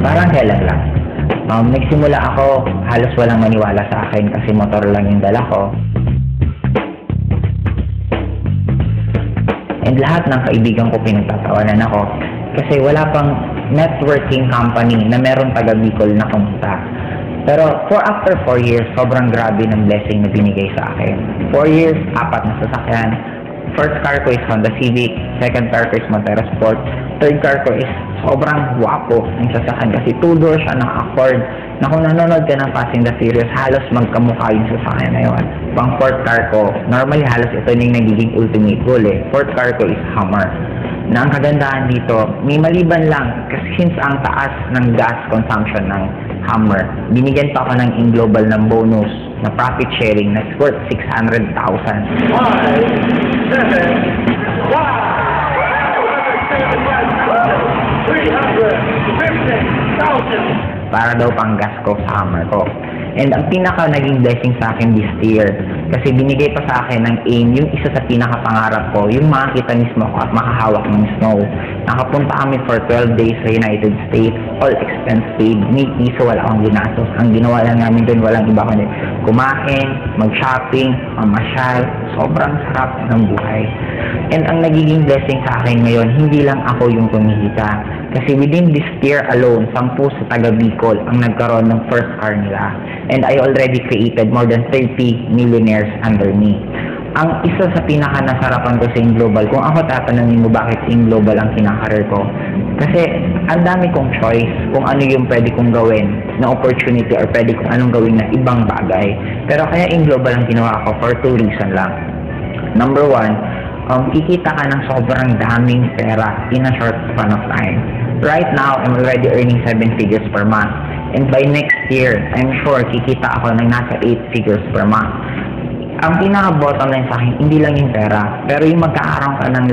Parang kailan lang. Nagsimula ako, halos walang maniwala sa akin kasi motor lang yung dala ko. And lahat ng kaibigan ko pinagtatawanan ako kasi wala pang networking company na meron taga Bicol na pumunta. Pero after 4 years, sobrang grabe ng blessing na binigay sa akin. 4 years, 4 na sasakyan. First car ko is Honda Civic, second car ko is Montero Sport, third car ko is sobrang guwapo ng sasakyan kasi 2-door siya naka-accord na kung nanonood ka ng Fast and the Furious, halos magkamukha yung sasakyan na yun. Pang fourth car ko, normally halos ito yung nagiging ultimate goal eh. Fourth car ko is Hummer. Na ang kagandahan dito, may maliban lang kasi since ang taas ng gas consumption ng Hummer, binigyan pa ako ng in-global ng bonus na profit sharing na worth 600,000. 350,000 para daw pang gas ko sa Hummer ko. And ang pinaka naging blessing sa akin this year, kasi binigay pa sa akin ng aim, yung isa sa pinakapangarap ko, yung makakita mismo ko at makahawak ng snow. Nakapunta kami for 12 days sa United States, all expense paid, may piso, wala akong ginastos. Ang ginawa lang namin doon, walang iba kundi kumain, mag-shopping, mamasyal, sobrang sarap ng buhay. And ang nagiging blessing sa akin ngayon, hindi lang ako yung kumihita. Kasi within this year alone, 10 sa taga Bicol ang nagkaroon ng first car nila. And I already created more than 30 millionaires under me. Ang isa sa pinaka-nasarapan ko sa In-Global, kung ako tatanungin mo bakit In-Global ang kinakarir ko, kasi ang dami kong choice kung ano yung pwede kong gawin na opportunity or pwede kong anong gawin na ibang bagay. Pero kaya In-Global ang ginawa ko for 2 reasons lang. Number 1, kikita ka ng sobrang daming pera in a short span of time. Right now, I'm already earning 7 figures per month. And by next year, I'm sure kikita ako ng nasa 8 figures per month. Ang pinaka-bottom line sa akin, hindi lang yung pera, pero yung magkakaroon ka ng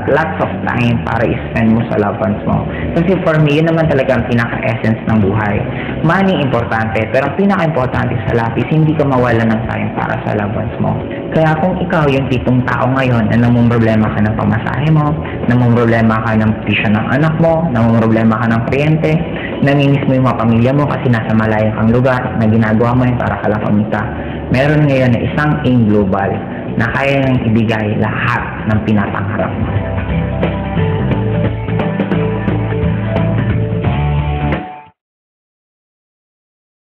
lots of time para i-spend mo sa loved ones mo. Kasi for me, yun naman talaga ang pinaka-essence ng buhay. Money, importante, pero ang pinaka-importante sa lahat is hindi ka mawala ng time para sa loved ones mo. Kaya kung ikaw yung pitong tao ngayon na namumroblema ka ng pamasahe mo, namumroblema ka ng tuition ng anak mo, namumroblema ka ng kuryente, nanginis mo yung mga pamilya mo kasi nasa malayang kang lugar na ginagawa mo yun para ka lang kumita, meron ngayon na isang In-Global na kaya nang ibigay lahat ng pinapangarap mo.